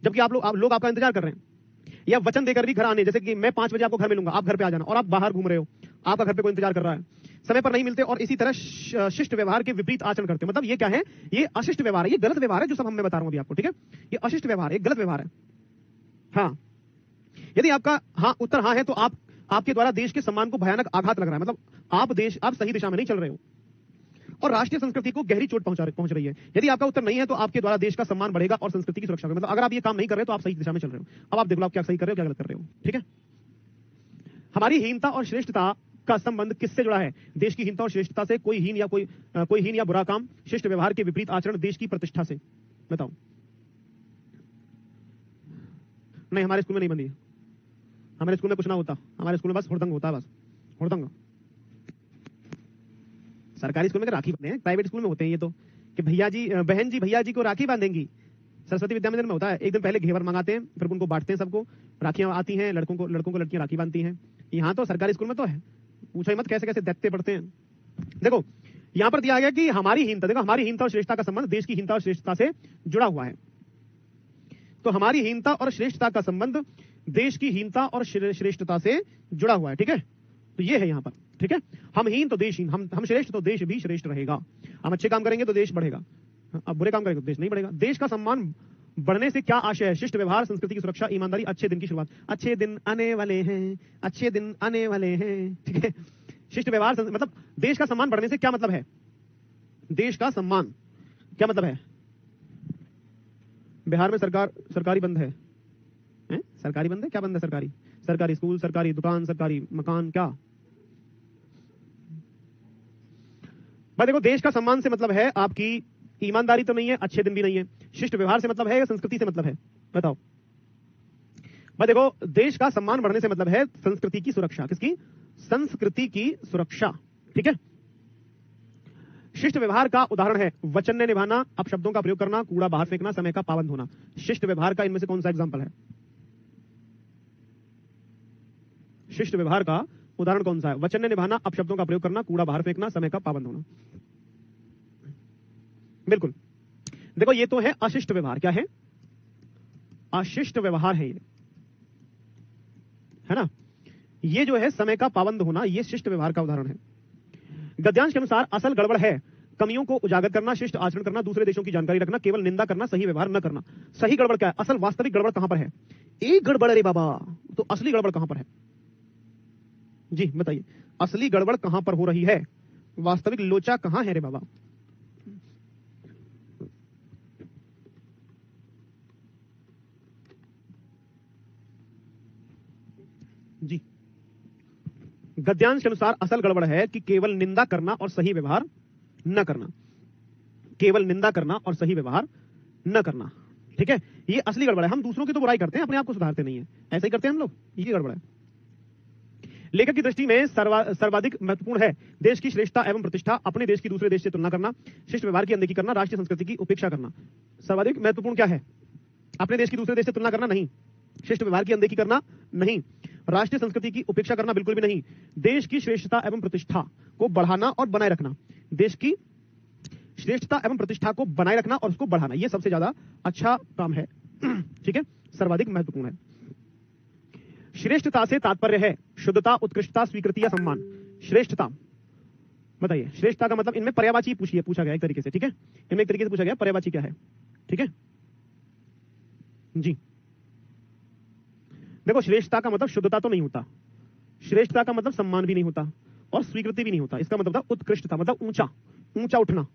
जबकि आप लोग आपका इंतजार कर रहे हैं, या वचन देकर भी घर आने, जैसे कि मैं 5 बजे आपको घर मिलूंगा, आप घर पे आ जाना, और आप बाहर घूम रहे हो, आपका घर पे कोई इंतजार कर रहा है, समय पर नहीं मिलते, और इसी तरह शिष्ट व्यवहार के विपरीत आचरण करते हो। मतलब ये क्या है? ये अशिष्ट व्यवहार है, ये गलत व्यवहार है, जो सब मैं बता रहा हूं अभी आपको, ठीक है? ये अशिष्ट व्यवहार है, गलत व्यवहार है। हाँ, यदि आपका उत्तर हाँ है, तो आपके द्वारा देश के सम्मान को भयानक आघात लग रहा है, मतलब आप सही दिशा में नहीं चल रहे हो और राष्ट्रीय संस्कृति को गहरी चोट पहुंच रही है। यदि आपका उत्तर नहीं है, तो आपके द्वारा देश का सम्मान बढ़ेगा और संस्कृति की सुरक्षा होगी। मतलब अगर आप ये काम नहीं कर रहे, तो आप सही दिशा में चल रहे हो। अब आप देख लो, आप क्या सही कर रहे हो, क्या गलत कर रहे हो, ठीक है? हमारी हीनता और श्रेष्ठता का संबंध किससे जुड़ा है? देश की हीनता और श्रेष्ठता से। कोई हीन या बुरा काम, शिष्ट व्यवहार के विपरीत आचरण, देश की प्रतिष्ठा से। बताओ। नहीं, हमारे स्कूल में नहीं बंदी। हमारे स्कूल में कुछ ना होता, हमारे स्कूल में बस हुड़दंग होता है, बस हुड़दंग। सरकारी स्कूल में राखी बांधते हैं, प्राइवेट स्कूल में होते हैं ये तो, कि भैया जी, बहन जी भैया जी को राखी बांधेंगी। सरस्वती विद्या मंदिर में होता है, एक दिन पहले घेवर मंगाते हैं, फिर उनको बांटते हैं सबको, राखियां आती हैं, लड़कों को लड़कियां राखी बांधती हैं। यहाँ तो सरकारी स्कूल में तो है, पूछो ही मत कैसे कैसे दैत्य पढ़ते हैं। देखो यहाँ पर दिया गया कि हमारी हीनता, देखो हमारी हीनता और श्रेष्ठता का संबंध देश की हीनता और श्रेष्ठता से जुड़ा हुआ है। तो हमारी हीनता और श्रेष्ठता का संबंध देश की हीनता और श्रेष्ठता से जुड़ा हुआ है, ठीक है? तो ये है यहाँ पर, ठीक है? हम हीन तो देश हीन, हम श्रेष्ठ तो देश भी श्रेष्ठ रहेगा। हम अच्छे काम करेंगे तो देश बढ़ेगा, अब बुरे काम करेंगे तो देश नहीं बढ़ेगा। देश का सम्मान बढ़ने से क्या आशय है? शिष्ट व्यवहार, संस्कृति की सुरक्षा, ईमानदारी, अच्छे दिन की शुरुआत। अच्छे दिन आने वाले हैं, अच्छे दिन आने वाले हैं, ठीक है? शिष्ट व्यवहार मतलब देश का सम्मान बढ़ने से क्या मतलब है? देश का सम्मान क्या मतलब है? बिहार में सरकारी बंद है, सरकारी बंद है, क्या बंद है? सरकारी स्कूल, सरकारी दुकान, सरकारी मकान, क्या? भाई देखो, देश का सम्मान से मतलब है आपकी ईमानदारी तो नहीं है, अच्छे दिन भी नहीं है। शिष्ट व्यवहार से मतलब है या संस्कृति से मतलब है? बताओ भाई। देखो, देश का सम्मान बढ़ने से मतलब है संस्कृति की सुरक्षा। किसकी? संस्कृति की सुरक्षा, ठीक है? शिष्ट व्यवहार का उदाहरण है वचन ने निभाना, अपशब्दों का प्रयोग करना, कूड़ा बाहर फेंकना, समय का पाबंद होना। शिष्ट व्यवहार का इनमें से कौन सा एग्जाम्पल है? शिष्ट व्यवहार का उदाहरण कौन सा है? वचन ने निभाना, अपशब्दों का प्रयोग करना, कूड़ा बाहर फेंकना, समय का पाबंद होना। बिल्कुल। देखो, ये तो है अशिष्ट व्यवहार। क्या है? अशिष्ट व्यवहार है ये, है ना? ये जो है समय का पाबंद होना, ये शिष्ट व्यवहार का उदाहरण है। गद्यांश के अनुसार असल गड़बड़ है कमियों को उजागर करना, शिष्ट आचरण करना, दूसरे देशों की जानकारी रखना, केवल निंदा करना, सही व्यवहार न करना। सही गड़बड़ क्या है? असल वास्तविक गड़बड़ कहां पर है? एक गड़बड़ रे बाबा, तो असली गड़बड़ कहां पर है? जी बताइए, असली गड़बड़ कहां पर हो रही है? वास्तविक लोचा कहां है रे बाबा? जी, गद्यांश के अनुसार असल गड़बड़ है कि केवल निंदा करना और सही व्यवहार न करना। केवल निंदा करना और सही व्यवहार न करना, ठीक है? ये असली गड़बड़ है। हम दूसरों की तो बुराई करते हैं, अपने आप को सुधारते नहीं है। ऐसा ही करते हैं हम लोग, ये गड़बड़ है। लेखक की दृष्टि में सर्वाधिक महत्वपूर्ण है देश की श्रेष्ठता एवं प्रतिष्ठा, अपने देश की दूसरे देश से तुलना करना, शिष्ट व्यवहार की अनदेखी करना, राष्ट्रीय संस्कृति की उपेक्षा करना। सर्वाधिक महत्वपूर्ण क्या है? अपने देश की दूसरे देश से तुलना करना नहीं, शिष्ट व्यवहार की अनदेखी करना नहीं, राष्ट्रीय संस्कृति की उपेक्षा करना बिल्कुल भी नहीं, देश की श्रेष्ठता एवं प्रतिष्ठा को बढ़ाना और बनाए रखना। देश की श्रेष्ठता एवं प्रतिष्ठा को बनाए रखना और उसको बढ़ाना, यह सबसे ज्यादा अच्छा काम है, ठीक है? सर्वाधिक महत्वपूर्ण है। श्रेष्ठता से तात्पर्य है शुद्धता, उत्कृष्टता, स्वीकृति या सम्मान। श्रेष्ठता, बताइए, श्रेष्ठता का मतलब इनमें पर्यायवाची पूछा गया एक तरीके से, ठीक है? इनमें एक तरीके से पूछा गया पर्यायवाची क्या है, ठीक है? जी देखो, श्रेष्ठता का मतलब शुद्धता तो नहीं होता, श्रेष्ठता का मतलब सम्मान भी नहीं होता और स्वीकृति भी नहीं होता। इसका मतलब था उत्कृष्टता, मतलब ऊंचा उठना,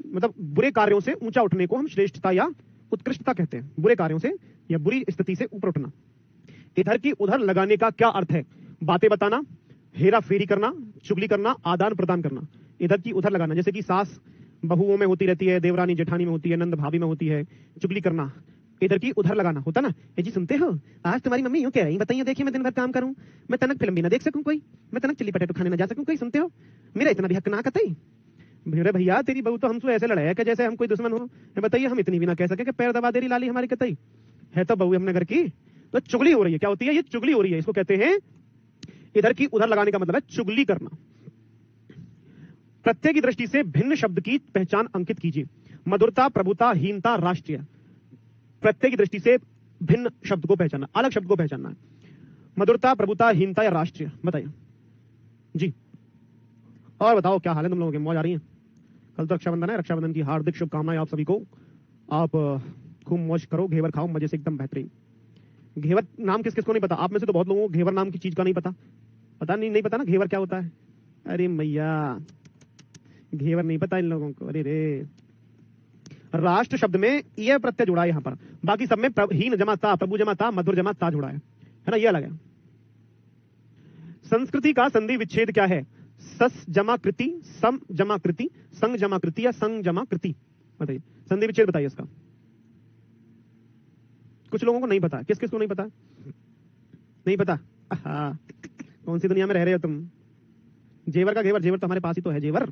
मतलब बुरे कार्यों से ऊंचा उठने को हम श्रेष्ठता या उत्कृष्टता कहते हैं। बुरे कार्यों से या बुरी स्थिति से ऊपर उठना। इधर की उधर लगाने का क्या अर्थ है? बातें बताना, हेरा फेरी करना, चुगली करना, आदान प्रदान करना। इधर की उधर लगाना, जैसे कि सास बहुओं में होती रहती है, देवरानी जेठानी में होती है, नंद भाभी में होती है, चुगली करना, इधर की उधर लगाना होता ना। ये जी सुनते हो, आज तुम्हारी मम्मी यूं कह रही, बताइए, देखिए मैं दिन भर काम करूं, मैं तनक फिल्म भी ना देख सकूं कोई, मैं तनक चिल्ली पटेटो खाने ना जा सकूं कोई, सुनते हो? मेरा इतना भी हक ना कतई। अरे भैया, तेरी बहू तो हमसे ऐसे लड़ाया कि जैसे हम कोई दुश्मन हो। बताइए, हम इतनी भी ना कह सके कि पैर दबा दे रही लाली हमारी कतई है, तो बहू हमने घर की, तो चुगली हो रही है। क्या होती है? ये चुगली हो रही है, इसको कहते हैं, इधर की उधर लगाने का मतलब है चुगली करना। प्रत्यय की दृष्टि से भिन्न शब्द की पहचान अंकित कीजिए। मधुरता, प्रभुता, हीनता, राष्ट्रीय। प्रत्यय की दृष्टि से भिन्न शब्द को पहचानना, अलग शब्द को पहचानना है। मधुरता, प्रभुता, हीनता या राष्ट्रीय, बताइए जी। और बताओ क्या हाल है तुम लोगों के, मौज आ रही है? कल तो रक्षाबंधन है, रक्षाबंधन की हार्दिक शुभकामनाएं आप सभी को। आप खूब मौज करो, घेवर खाओ मजे से, एकदम बेहतरीन। घेवर नाम किस किस को नहीं पता? आप में से तो बहुत लोगों को घेवर नाम की चीज का नहीं पता। पता नहीं पता ना घेवर क्या होता है? अरे मैया, घेवर नहीं पता इन लोगों को। अरे रे, राष्ट्र शब्द में यह प्रत्यय जुड़ा है यहाँ पर, बाकी सब में हीन जमा ता, प्रभु जमा ता, मधुर जमा ता जुड़ा है ना, ये अलग है। संस्कृति का संधि विच्छेद क्या है? सस जमा कृति, सम जमा कृति, संग जमा कृति या संग जमा कृति, बताइए संधि विच्छेद बताइए इसका। कुछ लोगों को नहीं पता, किस किस को नहीं पता? नहीं पता? कौन सी दुनिया में रह रहे हो तुम? जेवर का घेवर, जेवर तो हमारे पास ही तो है जेवर।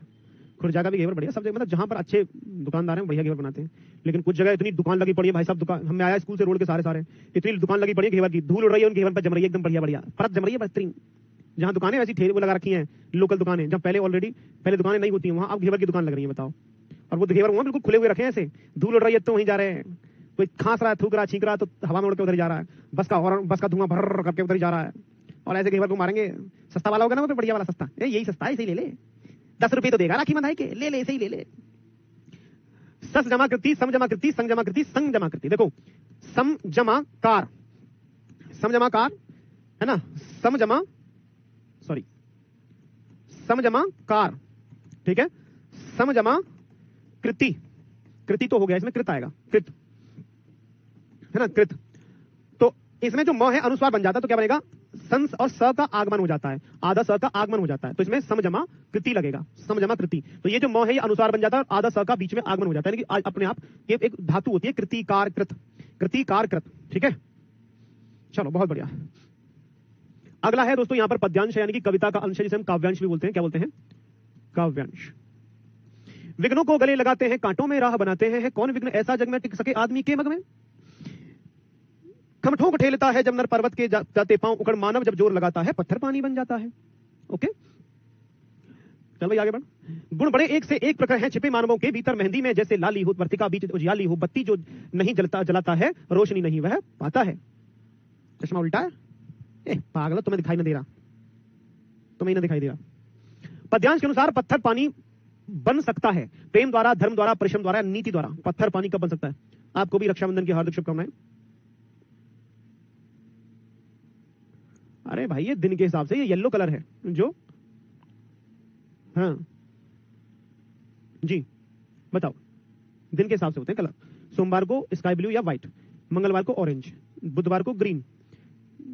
खुर्जा का भी घेवर बढ़िया, सब जगह मतलब जहां पर अच्छे दुकानदार हैं बढ़िया घेवर बनाते हैं। लेकिन कुछ जगह इतनी दुकान लगी पड़ी है भाई साहब, दुकान हमें आया स्कूल से रोड के सारे इतनी दुकान लगी पड़ी है घेवर की, धूल उड़ रही है उन घेवर पर, जम रही है एकदम बढ़िया परत जम रही है बेहतरीन। जहां दुकानें वैसी ठेले लगा रखी हैं, लोकल दुकानें, जब पहले दुकानें नहीं होती है वहां अब घेवर की दुकान लग रही है, बताओ। और वो घेवर वहां बिल्कुल खुले हुए रखे हैं ऐसे, धूल उड़ रही है तो वहीं जा रहे हैं। कोई खांस रहा है, थूक रहा है, छींक रहा है तो हवा में उड़ के उधर जा रहा है, बस का धुआं भर करके उधर जा रहा है। और ऐसे घेवर को मारेंगे। सस्ता वाला होगा ना, वो बढ़िया वाला सस्ता, यही सस्ता है, इसे ले ले, 10 रुपए तो देगा राखी बंधाई के, ले ले इसे ही ले ले। सस जमा कृति, सम जमा कृति, संग जमा कृति, संग जमा कृति। देखो सम जमा कार है ना, सम जमा कार, ठीक है। सम जमा कृति तो हो गया, इसमें कृत आएगा, कृत है ना, कृत। तो इसमें जो म है अनुस्वार बन जाता है, तो क्या बनेगा? संस और स का आगमन हो जाता है, आधा स का आगमन हो जाता है, तो इसमें समजमा कृति लगेगा, समजमा कृति। तो ये जो म है ये अनुस्वार बन जाता है और आधा स का बीच में आगमन हो जाता है, लेकिन अपने आप ये एक धातु होती है, कृतिकार कृत, ठीक है। चलो बहुत बढ़िया। अगला है दोस्तों यहाँ पर पद्यांश, यानी कि कविता का अंश, जिसे हम काव्यांश भी बोलते हैं। क्या बोलते हैं? काव्यांश। विघ्नों को गले लगाते हैं, कांटों में राह बनाते हैं, कौन विघ्न ऐसा जग में टिक सके आदमी के मग में? खमठों को ठेलता है जब नर पर्वत के जाते पांव उखड़, मानव जब जोर लगाता है पत्थर पानी बन जाता है। ओके चल भाई आगे बढ़। गुण बड़े एक से एक प्रकार हैं छिपे मानवों के भीतर, मेहंदी में जैसे लाली हो, वर्तिका बीच उजियाली हो, बत्ती जो नहीं जलाता है रोशनी नहीं वह पाता है। चश्मा उल्टा है, पागल, तुम्हें दिखाई ना दे रहा, तुम्हें ना दिखाई दे रहा। पद्यांश के अनुसार पत्थर पानी बन सकता है प्रेम द्वारा, धर्म द्वारा, परिश्रम द्वारा, नीति द्वारा। पत्थर पानी कब बन सकता है? आपको भी रक्षाबंधन की हार्दिक शुभकामनाएं। अरे भाई ये दिन के हिसाब से ये येलो कलर है जो, हाँ जी बताओ, दिन के हिसाब से होते हैं कलर। सोमवार को स्काई ब्लू या व्हाइट, मंगलवार को ऑरेंज, बुधवार को ग्रीन,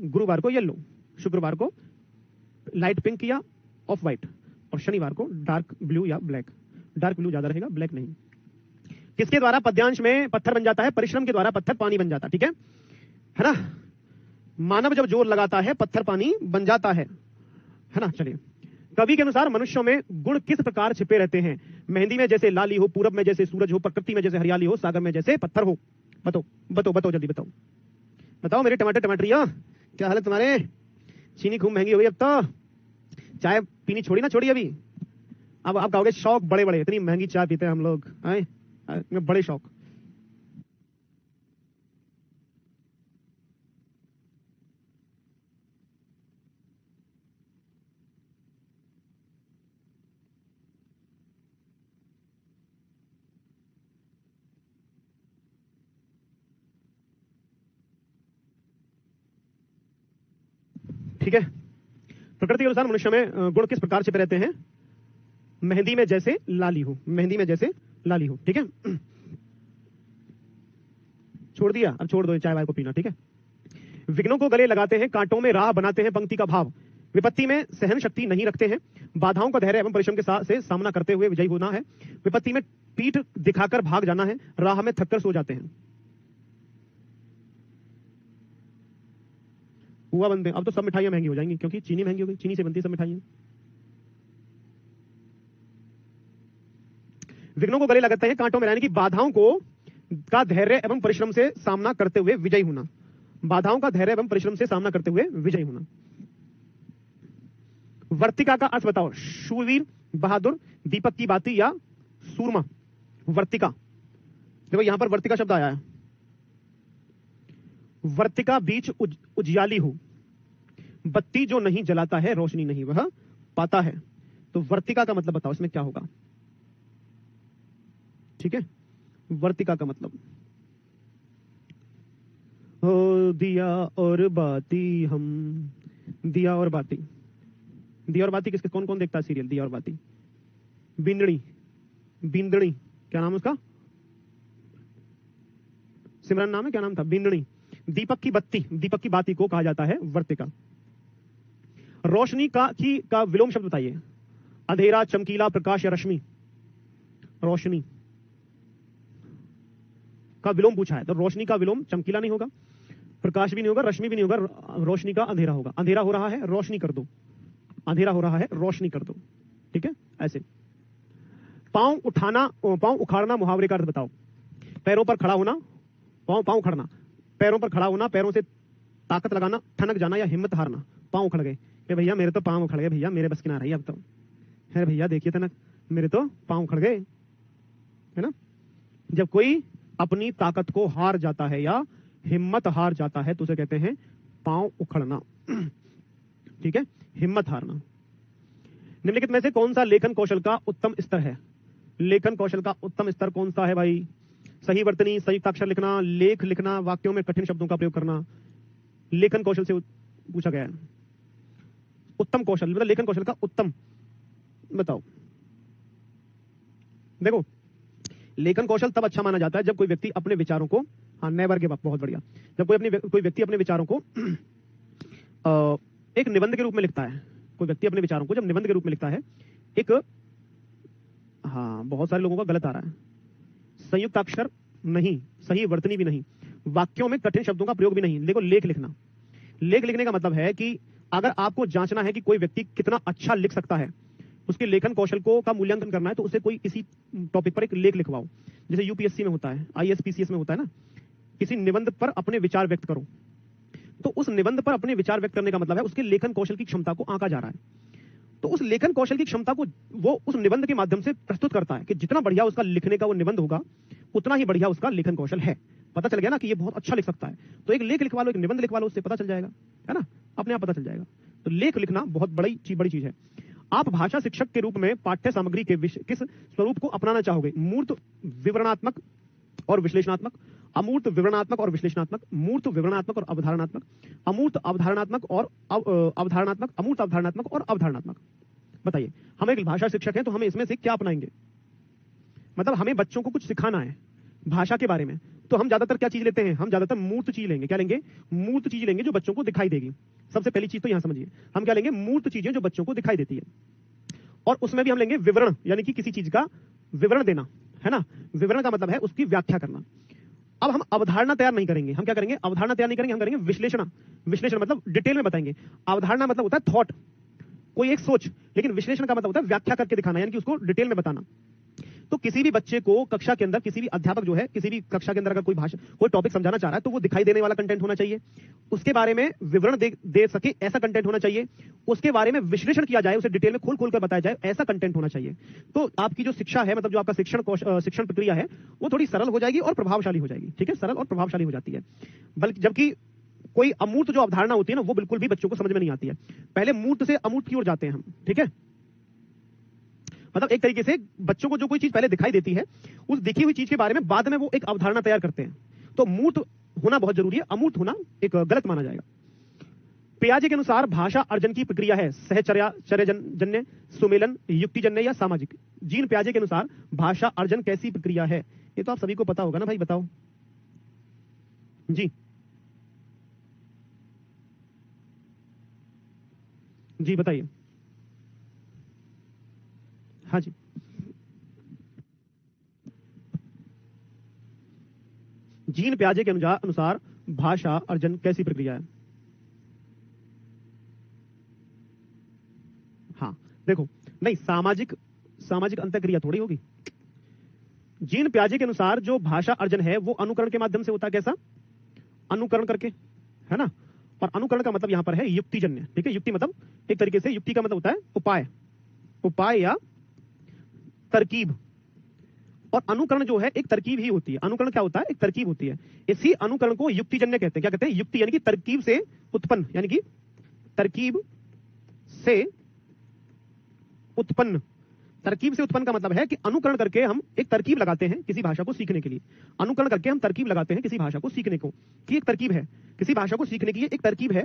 गुरुवार को येलो, शुक्रवार को लाइट पिंक या ऑफ व्हाइट, और शनिवार को डार्क ब्लू या ब्लैक। डार्क ब्लू ज्यादा रहेगा, ब्लैक नहीं। किसके द्वारा पद्यांश में पत्थर बन जाता है? परिश्रम के द्वारा पत्थर पानी बन जाता है, ठीक है ना। मानव जब जोर लगाता है पत्थर पानी बन जाता है ना। चलिए, कवि के अनुसार मनुष्यों में गुण किस प्रकार छिपे रहते हैं? मेहंदी में जैसे लाली हो, पूरब में जैसे सूरज हो, प्रकृति में जैसे हरियाली हो, सागर में जैसे पत्थर हो। बताओ जल्दी बताओ मेरे टमाटरिया, क्या हाल है तुम्हारे? चीनी खूब महंगी हो गई अब तो, चाय पीनी छोड़ी ना छोड़ी अभी? अब आप कहोगे शौक बड़े बड़े, इतनी महंगी चाय पीते हैं हम लोग, बड़े शौक। ठीक है, प्रकृति के अनुसार मनुष्य में गुण किस प्रकार छिपे रहते हैं? मेहंदी में जैसे लाली हो, ठीक है। छोड़ दिया, अब छोड़ दो चाय वाय को पीना, ठीक है। विघ्नों को गले लगाते हैं, कांटों में राह बनाते हैं, पंक्ति का भाव। विपत्ति में सहन शक्ति नहीं रखते हैं, बाधाओं का धैर्य एवं परिश्रम के साथ से सामना करते हुए विजयी होना है। विपत्ति में पीठ दिखाकर भाग जाना है, राह में थककर सो जाते हैं। हुआ बनते हैं। अब तो सब मिठाइयां महंगी हो जाएंगी क्योंकि चीनी महंगी हो गई, चीनी से बनती सब मिठाइयां। विघ्नों को गले लगाते हैं, कांटों में यानी कि बाधाओं को का धैर्य एवं परिश्रम से सामना करते हुए विजयी होना। बाधाओं का धैर्य एवं परिश्रम से सामना करते हुए विजयी होना। वर्तिका का अर्थ बताओ। शूरवीर, बहादुर, दीपक की बाती या सूरमा। वर्तिका, देखो यहां पर वर्तिका शब्द आया है। वर्तिका बीच उजियाली हो, बत्ती जो नहीं जलाता है रोशनी नहीं वह पाता है। तो वर्तिका का मतलब बताओ इसमें क्या होगा? ठीक है, वर्तिका का मतलब हो दिया और बाती, हम दिया और बाती। दिया और बाती किसके, कौन कौन देखता है सीरियल दिया और बाती? बिंदड़ी, बिंदड़ी क्या नाम उसका? सिमरन नाम है, क्या नाम था? बिंदड़ी। दीपक की बत्ती, दीपक की बाती को कहा जाता है वर्तिका। रोशनी का विलोम शब्द बताइए। अंधेरा, चमकीला, प्रकाश या रश्मि? रोशनी का विलोम पूछा है, तो रोशनी का विलोम चमकीला नहीं होगा, प्रकाश भी नहीं होगा, रश्मि भी नहीं होगा, रोशनी का अंधेरा होगा। अंधेरा हो रहा है रोशनी कर दो, अंधेरा हो रहा है रोशनी कर दो। ठीक है, ऐसे। पांव उठाना, पांव उखाड़ना मुहावरे का अर्थ बताओ। पैरों पर खड़ा होना, पांव उखाड़ना, पैरों पर खड़ा होना, पैरों से ताकत लगाना, ठनक जाना या हिम्मत हारना। पांव उखड़ गए, भैया मेरे तो पांव उखड़ गए भैया, मेरे बस की ना रही अब तो, है भैया देखिए तनक मेरे तो पांव उखड़ गए, है ना। जब कोई अपनी ताकत को हार जाता है या हिम्मत हार जाता है तो उसे कहते हैं पांव उखड़ना। ठीक है, हिम्मत हारना। निम्नलिखित में से कौन सा लेखन कौशल का उत्तम स्तर है? लेखन कौशल का उत्तम स्तर कौन सा है भाई? सही वर्तनी, संयुक्त अक्षर लिखना, लेख लिखना, वाक्यों में कठिन शब्दों का प्रयोग करना। लेखन कौशल से पूछा गया है। उत्तम कौशल मतलब लेखन कौशल का उत्तम बताओ। देखो, लेखन कौशल तब अच्छा माना जाता है जब कोई व्यक्ति अपने विचारों को, हाँ नेवर गिव अप, बहुत बढ़िया, जब कोई व्यक्ति अपने विचारों को एक निबंध के रूप में लिखता है। कोई व्यक्ति अपने विचारों को जब निबंध के रूप में लिखता है, एक, हाँ बहुत सारे लोगों का गलत आ रहा है, संयुक्त अक्षर नहीं, सही वर्तनी भी नहीं, वाक्यों में कठिन शब्दों का प्रयोग भी नहीं। देखो, लेख लिखना, लेख लिखने का मतलब है कि अगर आपको जांचना है कि कोई व्यक्ति कितना अच्छा लिख सकता है, उसके लेखन कौशल को का मूल्यांकन करना है, तो उसे कोई किसी टॉपिक पर एक लेख लिखवाओ। जैसे यूपीएससी में होता है, आईएएस में होता है ना, किसी निबंध पर अपने विचार व्यक्त करो। तो उस निबंध पर अपने विचार व्यक्त करने का मतलब है उसके लेखन कौशल की क्षमता को आंका जा रहा है। तो उस लेखन कौशल की क्षमता को वो उस निबंध के माध्यम से प्रस्तुत करता है कि जितना बढ़िया उसका लिखने का वो निबंध होगा, उतना ही बढ़िया उसका लेखन कौशल है। पता चल गया ना कि ये बहुत अच्छा लिख सकता है, तो एक लेख लिखवा लो, एक निबंध लिखवा लो, उससे पता चल जाएगा, है ना, अपने आप पता चल जाएगा। तो लेख लिखना बहुत बड़ी चीज है। आप भाषा शिक्षक के रूप में पाठ्य सामग्री के किस स्वरूप को अपनाना चाहोगे? मूर्त, विवरणात्मक और विश्लेषणात्मक, अमूर्त, विवरणात्मक और विश्लेषणात्मक, मूर्त, विवरणात्मक और अवधारणात्मक, अमूर्त, अवधारणात्मक और अवधारणात्मक, अमूर्त, अवधारणात्मक और अवधारणात्मक। बताइए, हम एक भाषा शिक्षक हैं तो हमें इसमें से क्या अपनाएंगे? मतलब हमें बच्चों को कुछ सिखाना है भाषा के बारे में, तो हम ज्यादातर क्या चीज लेते हैं? हम ज्यादातर मूर्त चीज लेंगे। क्या लेंगे? मूर्त चीज लेंगे जो बच्चों को दिखाई देगी। सबसे पहली चीज तो यहां समझिए, हम क्या लेंगे? मूर्त चीजें जो बच्चों को दिखाई देती है। और उसमें भी हम लेंगे विवरण, यानी कि किसी चीज का विवरण देना, है ना। विवरण का मतलब है उसकी व्याख्या करना। अब हम अवधारणा तैयार नहीं करेंगे, हम क्या करेंगे? अवधारणा तैयार नहीं करेंगे, हम करेंगे विश्लेषण। विश्लेषण मतलब डिटेल में बताएंगे। अवधारणा मतलब होता है थॉट, कोई एक सोच, लेकिन विश्लेषण का मतलब होता है व्याख्या करके दिखाना, यानी कि उसको डिटेल में बताना। तो किसी भी बच्चे को कक्षा के अंदर, किसी भी अध्यापक जो है, किसी भी कक्षा के अंदर अगर कोई टॉपिक समझाना चाह रहा है, तो वो दिखाई देने वाला कंटेंट होना चाहिए, उसके बारे में विवरण दे सके ऐसा कंटेंट होना चाहिए, उसके बारे में विश्लेषण किया जाए, उसे डिटेल में खोल कर बताया जाए ऐसा कंटेंट होना चाहिए। तो आपकी जो शिक्षा है, मतलब जो आपका शिक्षण प्रक्रिया है, वो थोड़ी सरल हो जाएगी और प्रभावशाली हो जाएगी। ठीक है, सरल और प्रभावशाली हो जाती है। बल्कि जबकि कोई अमूर्त जो अवधारणा होती है ना, वो बिल्कुल भी बच्चों को समझ में नहीं आती है। पहले मूर्त से अमूर्त की ओर जाते हैं हम। ठीक है, मतलब एक तरीके से बच्चों को जो कोई चीज पहले दिखाई देती है, उस दिखी हुई चीज के बारे में बाद में वो एक अवधारणा तैयार करते हैं। तो मूर्त होना बहुत जरूरी है, अमूर्त होना एक गलत माना जाएगा। पियाजे के अनुसार भाषा अर्जन की प्रक्रिया है सहचर्यजन्य, सुमेलन, युक्तिजन्य या सामाजिक। जीन पियाजे के अनुसार भाषा अर्जन कैसी प्रक्रिया है? ये तो आप सभी को पता होगा ना भाई, बताओ जी। जी बताइए। हाँ जी, जीन पियाजे के अनुसार भाषा अर्जन कैसी प्रक्रिया है? हाँ देखो, नहीं, सामाजिक अंतःक्रिया थोड़ी होगी। जीन पियाजे के अनुसार जो भाषा अर्जन है वो अनुकरण के माध्यम से होता है। कैसा? अनुकरण करके, है ना। और अनुकरण का मतलब यहां पर है युक्तिजन्य। ठीक है, युक्ति मतलब एक तरीके से युक्ति का मतलब होता है उपाय, उपाय या तरकीब। और अनुकरण जो है एक तरकीब ही होती है। अनुकरण क्या होता है? एक तरकीब होती है। इसी अनुकरण को युक्तिजन्य कहते हैं। क्या कहते हैं? युक्ति यानी कि तरकीब से उत्पन्न, यानी कि तरकीब से उत्पन्न। तरकीब से उत्पन्न का मतलब है कि अनुकरण करके हम एक तरकीब लगाते हैं किसी भाषा को सीखने के लिए। अनुकरण करके हम तरकीब लगाते हैं किसी भाषा को सीखने को, कि एक तरकीब है किसी भाषा को सीखने की, एक तरकीब है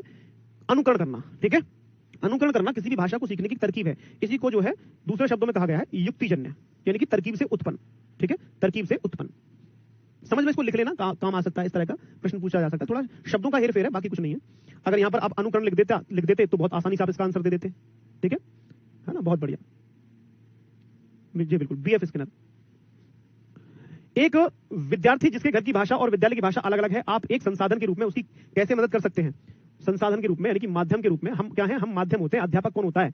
अनुकरण करना। ठीक है, अनुकरण करना किसी भी भाषा को सीखने की तरकीब है। इसी को जो है दूसरे शब्दों में कहा गया है युक्तिजन्य, यानी कि तरकीब से उत्पन्न। ठीक है, तरकीब से उत्पन्न। समझ में इसको लिख लेना, काम आ सकता है, इस तरह का प्रश्न पूछा जा सकता है। थोड़ा शब्दों का हेरफेर है, बाकी कुछ नहीं है। अगर यहां पर आप अनुकरण लिख देते तो बहुत आसानी से आप इसका आंसर दे देते। ठीक है ना, बहुत बढ़िया जी, बिल्कुल। BF Skinner. एक विद्यार्थी जिसके घर की भाषा और विद्यालय की भाषा अलग अलग है, आप एक संसाधन के रूप में उसकी कैसे मदद कर सकते हैं? संसाधन के रूप में यानी कि माध्यम के रूप में। हम क्या है? हम माध्यम होते हैं। अध्यापक कौन होता है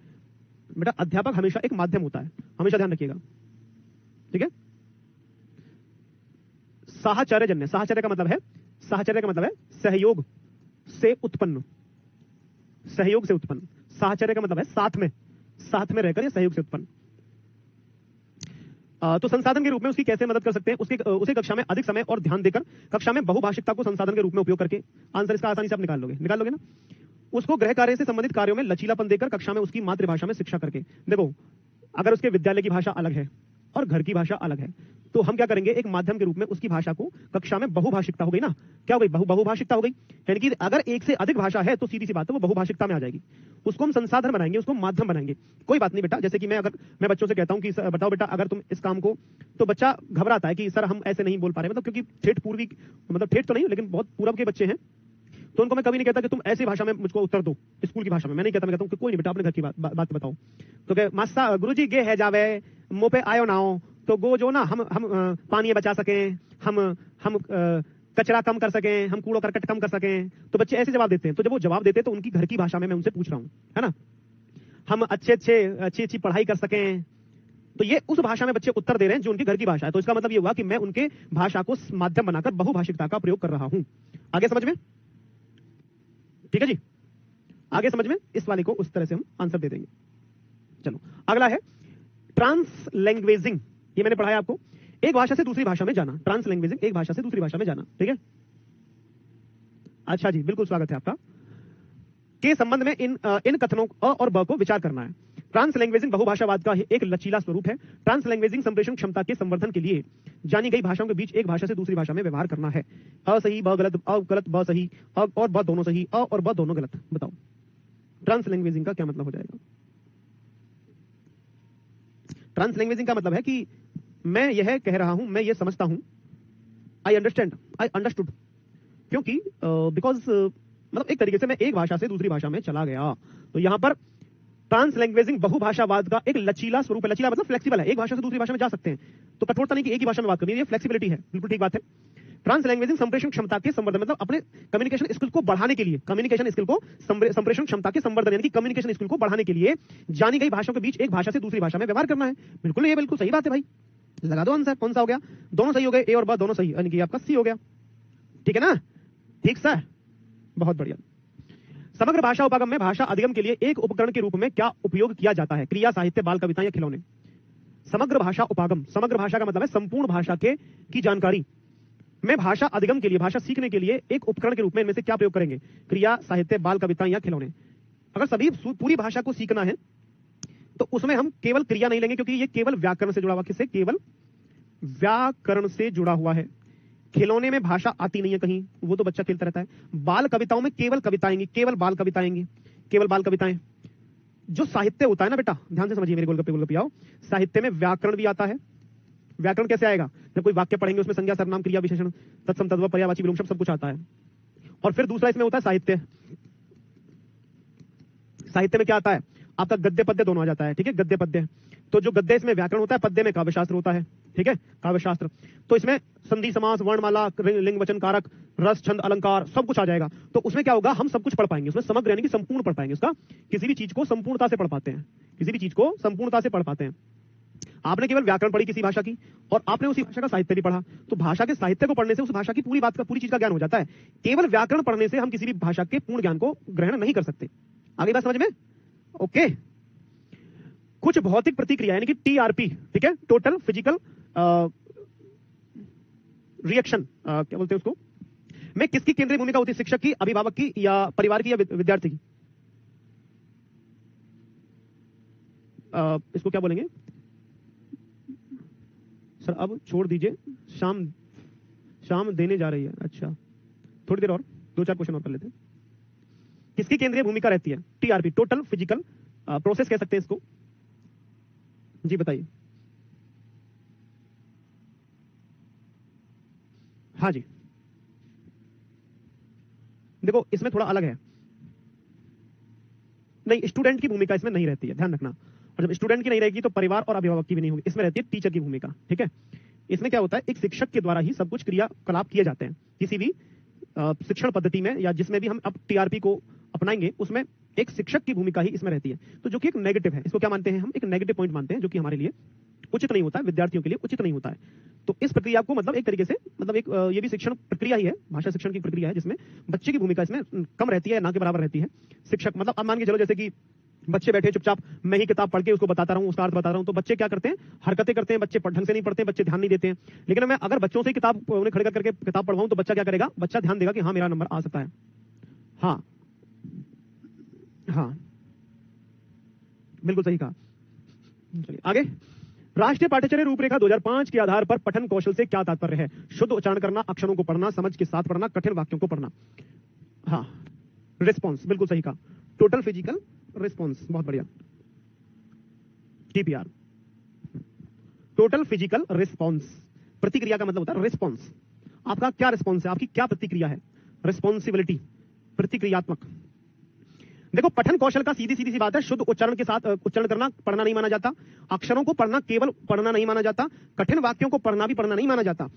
बेटा? अध्यापक हमेशा एक माध्यम होता है, हमेशा ध्यान रखिएगा। ठीक है, साहचर्यजन्य। साहचर्य का मतलब है, साहचर्य का मतलब है सहयोग से उत्पन्न, सहयोग से उत्पन्न। साहचर्य का मतलब है साथ में रहकर या सहयोग से उत्पन्न। तो संसाधन के रूप में उसकी कैसे मदद कर सकते हैं? उसे कक्षा में अधिक समय और ध्यान देकर, कक्षा में बहुभाषिकता को संसाधन के रूप में उपयोग करके। आंसर इसका आसानी से आप निकाल लोगे ना। उसको गृह कार्य से संबंधित कार्यों में लचीलापन देकर, कक्षा में उसकी मातृभाषा में शिक्षा करके। देखो, अगर उसके विद्यालय की भाषा अलग है और घर की भाषा अलग है, तो हम क्या करेंगे? एक माध्यम के रूप में उसकी भाषा को, कक्षा में बहुभाषिकता हो गई ना, क्या हो गई? बहुभाषिकता हो गई। यानी कि अगर एक से अधिक भाषा है तो सीधी सी बात है वो बहुभाषिकता में आ जाएगी। उसको हम संसाधन बनाएंगे, उसको माध्यम बनाएंगे। कोई बात नहीं बेटा, जैसे कि मैं बच्चों से कहता हूं कि बताओ बेटा अगर तुम इस काम को, तो बच्चा घबराता है कि सर हम ऐसे नहीं बोल पा रहे, मतलब क्योंकि ठेठ पूर्वी, मतलब ठेठ तो नहीं लेकिन बहुत पूरब के बच्चे हैं, तो उनको मैं कभी नहीं कहता कि तुम ऐसी भाषा में मुझको उत्तर दो, स्कूल की भाषा में। मैं नहीं कहता, मैं कहता हूं कि कोई नहीं बेटा, अपने घर की बात बताओ। तो कहे मास्टर गुरुजी गे है जावे मुंह पे आयो ना हो, तो गो जो ना हम पानी बचा सकें, हम कचरा कम कर सकें, हम कूड़ो करकट कम कर सकें। तो बच्चे ऐसे जवाब देते हैं। तो जब वो जवाब देते हैं तो उनकी घर की भाषा में मैं उनसे पूछ रहा हूं, है ना, हम अच्छी पढ़ाई कर सकें। तो ये उस भाषा में बच्चे उत्तर दे रहे हैं जो उनकी घर की भाषा है। तो इसका मतलब ये हुआ कि मैं उनके भाषा को माध्यम बनाकर बहुभाषिकता का प्रयोग कर रहा हूं। आगे समझ में? ठीक है जी, आगे समझ में? इस वाले को उस तरह से हम आंसर दे देंगे। चलो अगला है ट्रांसलैंग्वेजिंग। ये मैंने पढ़ाया आपको, एक भाषा से दूसरी भाषा में जाना। ट्रांसलैंग्वेजिंग, एक भाषा से दूसरी भाषा में जाना। ठीक है, अच्छा जी, बिल्कुल स्वागत है आपका। के संबंध में इन कथनों अ और ब को विचार करना है। ट्रांसलैंग्वेजिंग बहुभाषावाद का एक लचीला स्वरूप है। ट्रांसलैंग्वेजिंग संप्रेषण क्षमता के संवर्धन के लिए जानी गई भाषाओं के बीच एक भाषा से दूसरी भाषा में व्यवहार करना है। अ सही ब गलत, अ गलत ब सही, अ और ब दोनों सही, अ और ब दोनों गलत। बताओ ट्रांसलैंग्वेजिंग का क्या मतलब हो जाएगा? ट्रांसलैंग्वेजिंग का मतलब है कि मैं यह कह रहा हूं, मैं यह समझता हूं, आई अंडरस्टैंड, आई अंडरस्टूड, क्योंकि बिकॉज मतलब एक तरीके से मैं एक भाषा से दूसरी भाषा में चला गया। तो यहां पर ट्रांसलैंग्वेजिंग बहुभाषावाद का एक लचीला स्वरूप है। लचीला मतलब फ्लेक्सिबल है, एक भाषा से दूसरी भाषा में जा सकते हैं। तो कठोरता नहीं कि एक ही भाषा में बात करनी है, ये फ्लेक्सिबिलिटी है। बिल्कुल ठीक बात है। ट्रांसलैंग्वेजिंग संप्रेषण क्षमता के संवर्धन, मतलब अपने कम्युनिकेशन स्किल को बढ़ाने के लिए, कम्युनिकेशन स्किल को संप्रेषण क्षमता के संवर्धन यानी कि कम्युनिकेशन स्किल को बढ़ाने के लिए जानी गई भाषाओं के बीच एक भाषा से दूसरी भाषा में व्यवहार करना है। बिल्कुल, ये बिल्कुल सही बात है भाई। लगा दो आंसर। कौन सा हो गया? दोनों सही हो गए, ए और ब दोनों सही, यानी कि आपका सी हो गया। ठीक है ना? ठीक सर, बहुत बढ़िया। समग्र भाषा उपागम में भाषा अधिगम के लिए एक उपकरण के रूप में क्या उपयोग किया जाता है? क्रिया, साहित्य, बाल कविता या खिलौने? समग्र भाषा उपागम, समग्र भाषा का मतलब है संपूर्ण भाषा की जानकारी। में भाषा अधिगम के लिए, भाषा सीखने के लिए एक उपकरण के रूप में इनमें से क्या प्रयोग करेंगे? क्रिया, साहित्य, बाल कविता या खिलौने? अगर सभी पूरी भाषा को सीखना है तो उसमें हम केवल क्रिया नहीं लेंगे, क्योंकि ये केवल व्याकरण से जुड़ा हुआ, किससे? केवल व्याकरण से जुड़ा हुआ है। खिलौने में भाषा आती नहीं है कहीं, वो तो बच्चा खेलता रहता है। बाल कविताओं में केवल कविताएं, केवल बाल कविताएं, केवल बाल कविताएं। जो साहित्य होता है ना बेटा, ध्यान से समझिए, मेरे गोलगप्पे आओ। साहित्य में व्याकरण भी आता है। व्याकरण कैसे आएगा? जब कोई वाक्य पढ़ेंगे उसमें संज्ञा, सर्वनाम, क्रिया, विशेषण, तत्सम, तद्भव, पर्यायवाची, विलोम शब्द सब कुछ आता है। और फिर दूसरा इसमें होता है साहित्य। साहित्य में क्या आता है? आपका गद्य पद्य दोनों आ जाता है। ठीक है, गद्य पद्य। तो जो गद्य इसमें व्याकरण होता है, पद्य में काव्यशास्त्र होता है। ठीक है, काव्यशास्त्र। तो इसमें संधि, समास, वर्णमाला, लिंग, वचन, कारक, रस, छंद, अलंकार सब कुछ आ जाएगा। तो उसमें क्या होगा? हम सब कुछ पढ़ पाएंगे उसमें, समग्र यानी कि संपूर्ण पढ़ पाएंगे उसका। किसी भी चीज को संपूर्णता से पढ़ पाते हैं, किसी भी चीज को संपूर्णता से पढ़ पाते हैं। आपने केवल व्याकरण पढ़ी किसी भाषा की, और आपने उसी भाषा का साहित्य भी पढ़ा, तो भाषा के साहित्य को पढ़ने से उस भाषा की पूरी बात का, पूरी चीज का ज्ञान हो जाता है। केवल व्याकरण पढ़ने से हम किसी भी भाषा के पूर्ण ज्ञान को ग्रहण नहीं कर सकते। आगे बात समझ में? ओके। कुछ भौतिक प्रतिक्रिया यानी कि टीआरपी, ठीक है, टोटल फिजिकल रिएक्शन, क्या बोलते हैं उसको, में किसकी केंद्रीय भूमिका होती है, शिक्षक की, अभिभावक की, या परिवार की, या विद्यार्थी की? इसको क्या बोलेंगे सर? अब छोड़ दीजिए, शाम शाम देने जा रही है। अच्छा, थोड़ी देर और 2-4 क्वेश्चन और कर लेते हैं। किसकी केंद्रीय भूमिका रहती है? टीआरपी, टोटल फिजिकल प्रोसेस कह सकते हैं इसको। जी बताइए। हाँ जी, देखो इसमें थोड़ा अलग है। नहीं, स्टूडेंट की भूमिका इसमें नहीं रहती है, ध्यान रखना। और जब स्टूडेंट की नहीं रहेगी तो परिवार और अभिभावक की भी नहीं होगी, इसमें रहती है टीचर की भूमिका। ठीक है, इसमें क्या होता है, एक शिक्षक के द्वारा ही सब कुछ क्रियाकलाप किए जाते हैं। किसी भी शिक्षण पद्धति में या जिसमें भी हम अब टीआरपी को अपनाएंगे उसमें एक शिक्षक की भूमिका ही इसमें रहती है। तो जो कि एक नेगेटिव है, इसको क्या मानते हैं हम, एक नेगेटिव पॉइंट मानते हैं, जो कि हमारे लिए उचित नहीं होता है, विद्यार्थियों के लिए उचित नहीं होता है। तो इस प्रक्रिया को मतलब एक तरीके से मतलब एक ये भी शिक्षण प्रक्रिया ही है, भाषा शिक्षण की प्रक्रिया है, जिसमें बच्चे की भूमिका इसमें कम रहती है, ना के बराबर रहती है। शिक्षक मतलब अब मान के चलो जैसे कि बच्चे बैठे चुपचाप, मैं ही किताब पढ़ के उसको बताता रहूं, उसका अर्थ बताता रहूं, तो बच्चे क्या करते हैं, हरकतें करते हैं, बच्चे ढंग से नहीं पढ़ते हैं, बच्चे ध्यान नहीं देते हैं। लेकिन मैं अगर बच्चों से किताब उन्हें खड़े करके किताब पढ़वाऊं तो बच्चा क्या करेगा, बच्चा ध्यान देगा कि हाँ मेरा नंबर आ सकता है। हाँ हाँ, बिल्कुल सही कहा। चलिए आगे। राष्ट्रीय पाठ्यचर्या रूपरेखा 2005 के आधार पर पठन कौशल से क्या तात्पर्य है? शुद्ध उच्चारण करना, अक्षरों को पढ़ना, समझ के साथ पढ़ना, कठिन वाक्यों को पढ़ना। हाँ, रिस्पॉन्स, बिल्कुल सही कहा, टोटल फिजिकल रिस्पॉन्स, बहुत बढ़िया। TPR, total physical response. प्रतिक्रिया का मतलब होता है रिस्पॉन्स। आपका क्या रिस्पॉन्स है, आपकी क्या प्रतिक्रिया है? रिस्पॉन्सिबिलिटी, प्रतिक्रियात्मक। देखो पठन कौशल का सीधी सीधी सी बात है, शुद्ध उच्चारण के साथ उच्चारण करना पढ़ना नहीं माना जाता, अक्षरों को पढ़ना केवल पढ़ना नहीं माना जाता, कठिन वाक्यों को पढ़ना भी पढ़ना नहीं माना जाता,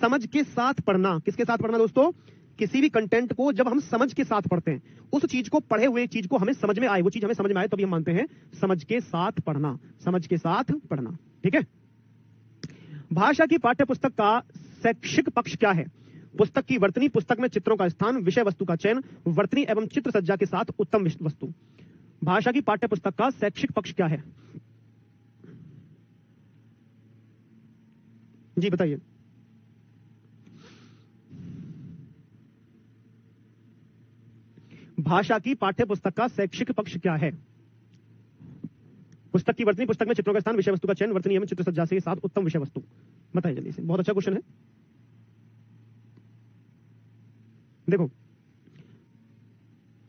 समझ के साथ पढ़ना। किसके साथ पढ़ना दोस्तों? किसी भी कंटेंट को जब हम समझ के साथ पढ़ते हैं, उस चीज को पढ़े हुए चीज को हमें समझ में आए, वो चीज हमें समझ में आए, तभी हम मानते हैं समझ के साथ पढ़ना, समझ के साथ पढ़ना। ठीक है। भाषा की पाठ्य पुस्तक का शैक्षिक पक्ष क्या है? पुस्तक की वर्तनी, पुस्तक में चित्रों का स्थान, विषय वस्तु का चयन, वर्तनी एवं चित्र सज्जा के साथ उत्तम वस्तु। भाषा की पाठ्य पुस्तक का शैक्षिक पक्ष क्या है? जी बताइए। भाषा की पाठ्य पुस्तक का शैक्षिक पक्ष क्या है? पुस्तक की वर्तनी, पुस्तक में चित्रों का स्थान, विषय वस्तु का चयन, वर्तनी एवं चित्र सज्जा के साथ उत्तम विषय वस्तु। बताइए जल्दी से, बहुत अच्छा क्वेश्चन है। देखो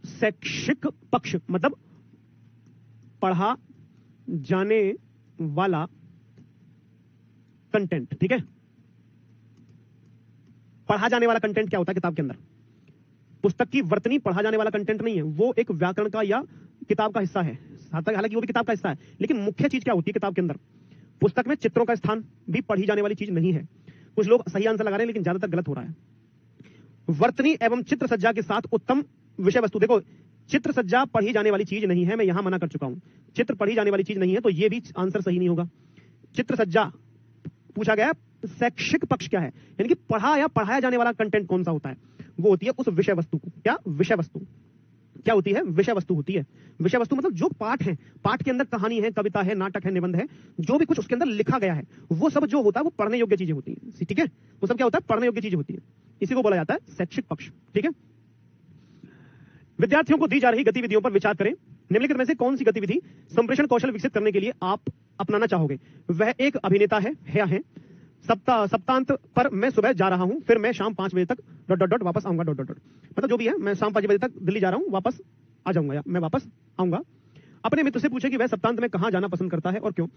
शैक्षिक पक्ष मतलब पढ़ा जाने वाला कंटेंट। ठीक है, पढ़ा जाने वाला कंटेंट क्या होता है किताब के अंदर? पुस्तक की वर्तनी पढ़ा जाने वाला कंटेंट नहीं है, वो एक व्याकरण का या किताब का हिस्सा है, हालांकि वो भी किताब का हिस्सा है, लेकिन मुख्य चीज क्या होती है किताब के अंदर? पुस्तक में चित्रों का स्थान भी पढ़ी जाने वाली चीज नहीं है। कुछ लोग सही आंसर लगा रहे हैं लेकिन ज्यादातर गलत हो रहा है। वर्तनी एवं चित्र सज्जा के साथ उत्तम विषय वस्तु। देखो चित्र सज्जा पढ़ी जाने वाली चीज नहीं है, मैं यहां मना कर चुका हूं, चित्र पढ़ी जाने वाली चीज नहीं है, तो ये भी आंसर सही नहीं होगा। चित्र सज्जा पूछा गया, शैक्षिक पक्ष क्या है, यानी कि पढ़ा या पढ़ाया जाने वाला कंटेंट कौन सा होता है? वो होती है उस विषय वस्तु को। क्या विषय वस्तु क्या होती है? विषय वस्तु होती है। विषय वस्तु मतलब जो पाठ है, पाठ के अंदर कहानी है, कविता है, नाटक है, निबंध है, जो भी कुछ उसके अंदर लिखा गया है, वो सब जो होता है वो पढ़ने योग्य चीजें होती है। ठीक है, वो सब क्या होता है? पढ़ने योग्य चीजें होती है, इसी को बोला जाता है शैक्षिक पक्ष। ठीक है। विद्यार्थियों को दी जा रही गतिविधियों पर विचार करें। निम्नलिखित में से कौन सी गतिविधि संप्रेषण कौशल विकसित करने के लिए आप अपनाना चाहोगे? वह एक अभिनेता है या है। सप्तांत पर मैं सुबह जा रहा हूं, फिर मैं शाम 5 बजे तक ... वापस आऊंगा ... मतलब जो भी है, मैं शाम 5 बजे तक दिल्ली जा रहा हूं, वापस आ जाऊंगा या मैं वापस आऊंगा। अपने मित्र से पूछे कि वह सप्तांत में कहां जाना पसंद करता है और क्यों।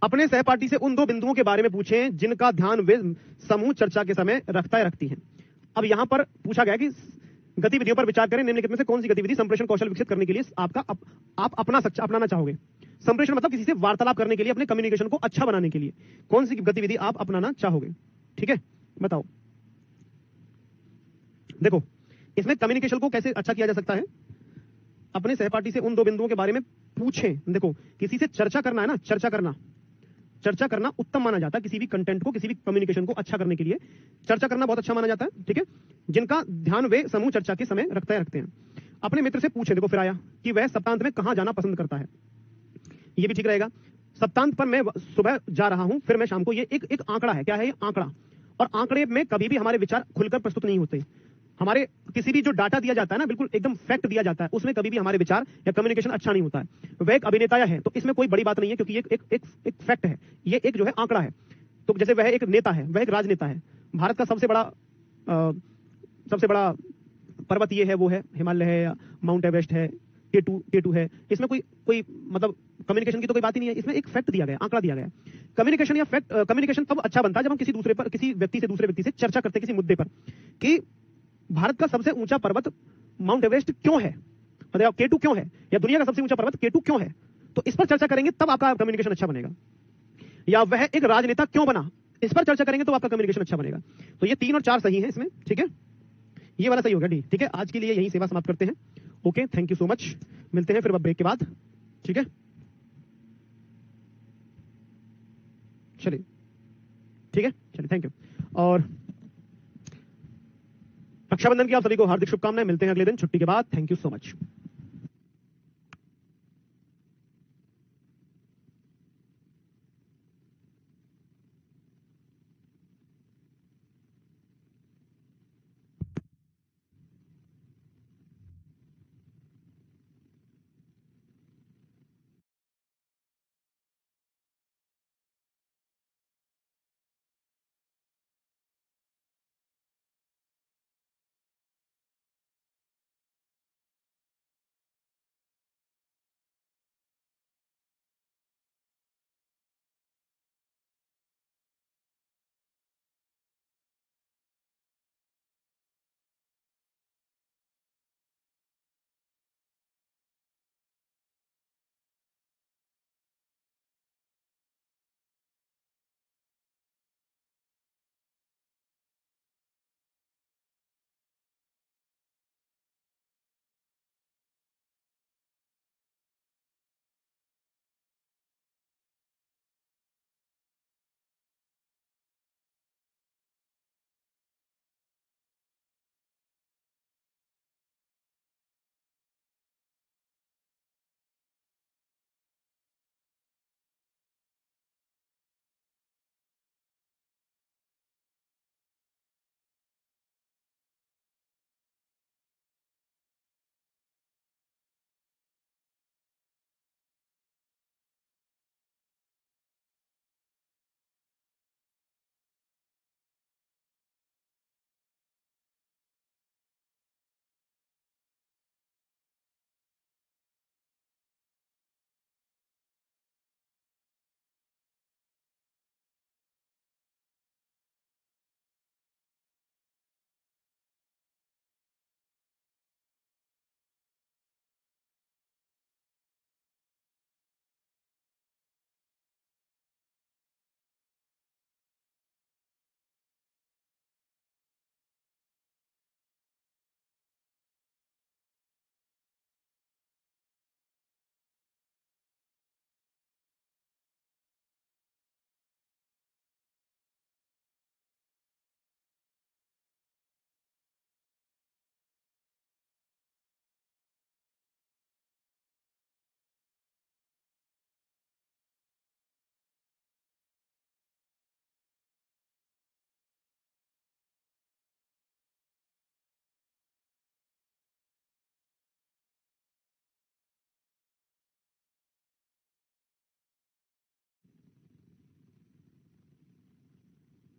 अपने सहपाठी से उन 2 बिंदुओं के बारे में पूछें जिनका ध्यान वे समूह चर्चा के समय रखती हैं। अब यहां पर पूछा गया कि गतिविधियों पर विचार करें, निम्नलिखित में से कौन सी गतिविधि संप्रेषण कौशल विकसित करने के लिए आप अपनाना चाहोगे। संप्रेषण मतलब किसी से वार्तालाप करने के लिए, अपने कम्युनिकेशन को अच्छा बनाने के लिए कौन सी गतिविधि आप अपनाना चाहोगे। ठीक है, बताओ। देखो, इसमें कम्युनिकेशन को कैसे अच्छा किया जा सकता है, अपने सहपाठी से उन 2 बिंदुओं के बारे में पूछें। देखो, किसी से चर्चा करना है ना, चर्चा करना उत्तम माना जाता है। किसी भी कंटेंट को, किसी भी कम्युनिकेशन को अच्छा करने के लिए चर्चा करना बहुत अच्छा माना जाता है। ठीक है, जिनका ध्यान वे समूह चर्चा के समय रखते हैं। अपने मित्र से पूछे, देखो फिर आया कि वह सप्तांत में कहां जाना पसंद करता है, ये भी ठीक रहेगा। सप्तांत पर मैं सुबह जा रहा हूं, फिर मैं शाम को। ये एक आंकड़ा है। क्या है ये? आंकड़ा। और आंकड़े में कभी भी हमारे विचार खुलकर प्रस्तुत नहीं होते। हमारे किसी भी जो डाटा दिया जाता है ना, बिल्कुल एकदम फैक्ट दिया जाता है, उसमें कभी भी हमारे विचार या कम्युनिकेशन अच्छा नहीं होता है। वह एक अभिनेता है तो इसमें कोई बड़ी बात नहीं है, क्योंकि ये एक फैक्ट है, ये एक जो है आंकड़ा है। तो जैसे वह एक नेता है, वह एक राजनेता है। भारत का सबसे बड़ा पर्वत ये है, वो है हिमालय है या माउंट एवरेस्ट है, K2 है। इसमें कोई मतलब कम्युनिकेशन की तो कोई बात ही नहीं है। इसमें एक फैक्ट दिया गया, आंकड़ा दिया गया। कम्युनिकेशन तब अच्छा बनता है जब हम किसी व्यक्ति से दूसरे व्यक्ति से चर्चा करते हैं किसी मुद्दे पर, कि भारत का सबसे ऊंचा पर्वत माउंट एवरेस्ट क्यों है, मतलब K2 क्यों है, या दुनिया का सबसे ऊंचा पर्वत K2 क्यों है। तो इस पर चर्चा करेंगे तब आपका कम्युनिकेशन अच्छा बनेगा। या वह एक राजनेता क्यों बना, इस पर चर्चा करेंगे तो आपका कम्युनिकेशन अच्छा बनेगा। तो ये 3 और 4 सही है इसमें। ठीक है, ये वाला सही होगा डी। ठीक है, आज के लिए यही सेवा समाप्त करते हैं। Okay, thank you so much. मिलते हैं फिर ब्रेक के बाद। ठीक है, चलिए ठीक है, चलिए थैंक यू। और रक्षाबंधन की आप सभी को हार्दिक शुभकामनाएं। मिलते हैं अगले दिन छुट्टी के बाद। Thank you so much.